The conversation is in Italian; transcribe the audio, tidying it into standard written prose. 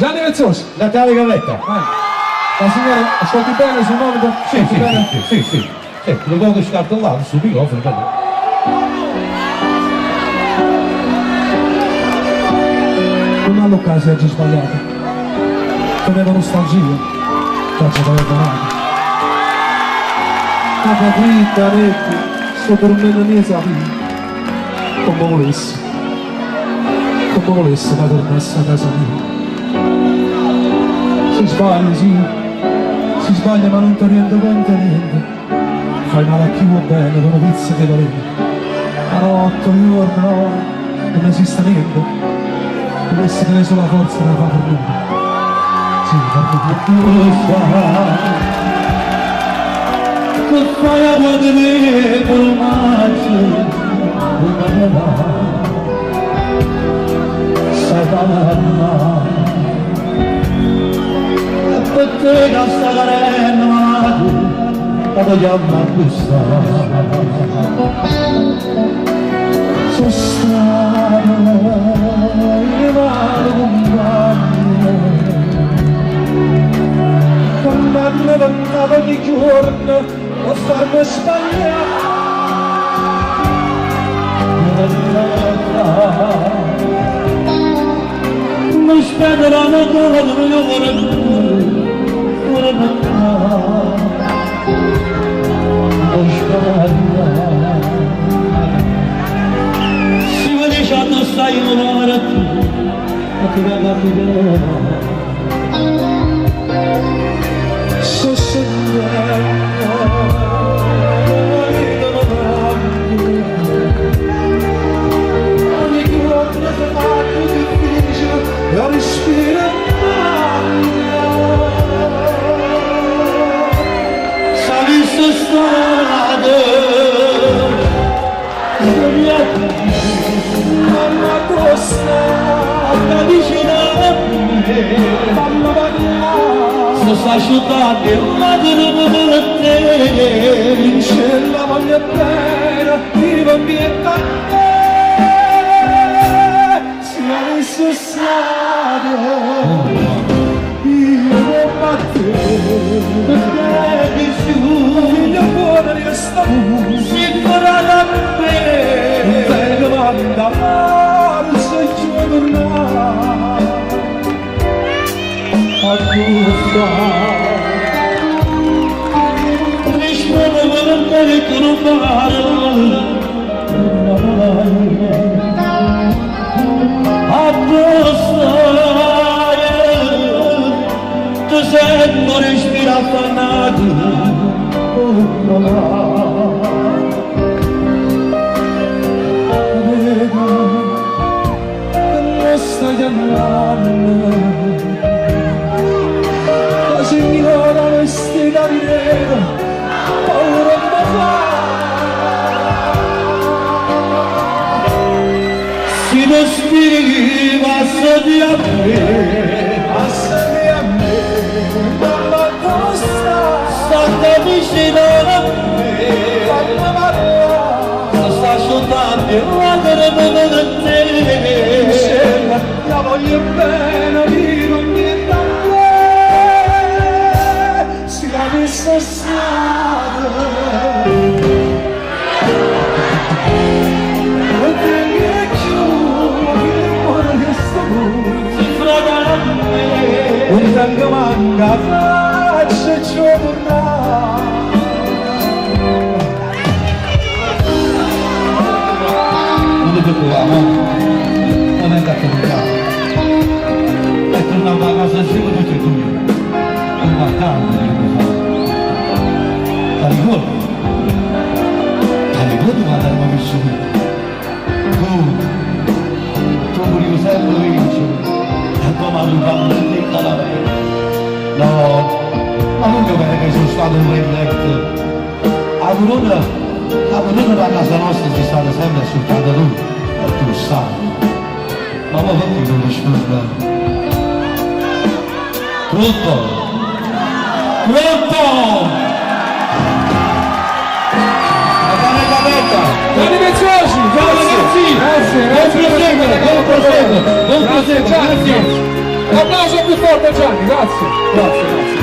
Gianni Vezzosi. Natale Gavetta. La signora, ascolti bene il suo nome? Sì. Lo devo scartollato sul microfono. Non ha l'occasione oggi sbagliata. Teneva nostalgia. Faccio da donato. Papa dritta, netti, sto dormendo mia sapina. Come volessi ma tornasse a casa mia. Si sbaglia, sì, si sbaglia ma non ti rende conto niente. Fai male a chi vuoi bene, con una pizza che valeva. La notte, il giorno, no, non esiste niente. Dovessi tenere solo la forza da fare per lui. Sì, per lui. Che fai a vedere col maggio, sai parla. E per te che sta carendo malato, la vogliamo acquistare. Sono stato male condanne ventava ogni giorno a farmi sbagliare. Non spenderanno come io vorrei non spenderanno. Si vede quando stai in un'ora tu, ma ti venga più bene. So sognando, ogni giorno si fa più difficile, la respiro salisse strada, sognate, mamma costa, la vicina a me, mamma sto asciugando il madre per te, c'è la voglia bene, vivo via da te, si avesse stato, io non battevo, perché su, figlio buono resta, si farà da me, non vengo a andare, se ci vuoi tornare. Rispondo volentieri che non fare appostare ti sento respira affannato vedo che non stai andando. Signora vestita di nero, paura mi fa. Si respiri, passati a me, mamma costa, sta vicino a me, mamma Maria, sta asciugando il madre per te, la voglio bene, vivo niente a me. Questa strada perché mi è chiuso il cuore che sto si frega a me un tanto manca faccia ci tornare non ti preoccupare non è da comunicare e tornando a casa insieme tutti e due in vacanza Ricordo quando eravamo vissuti tu volevi sempre vincere e poi mi hanno fatto tutta la vita no, ma non che bene che sono stato un refletto a Verona da casa nostra ci state sempre soltanto tu e tu lo sai ma poi perché non rispondo pronto? Gianni Vezzosi, Grazie, buon proseguo, grazie. Un applauso più forte Gianni, grazie, grazie, grazie.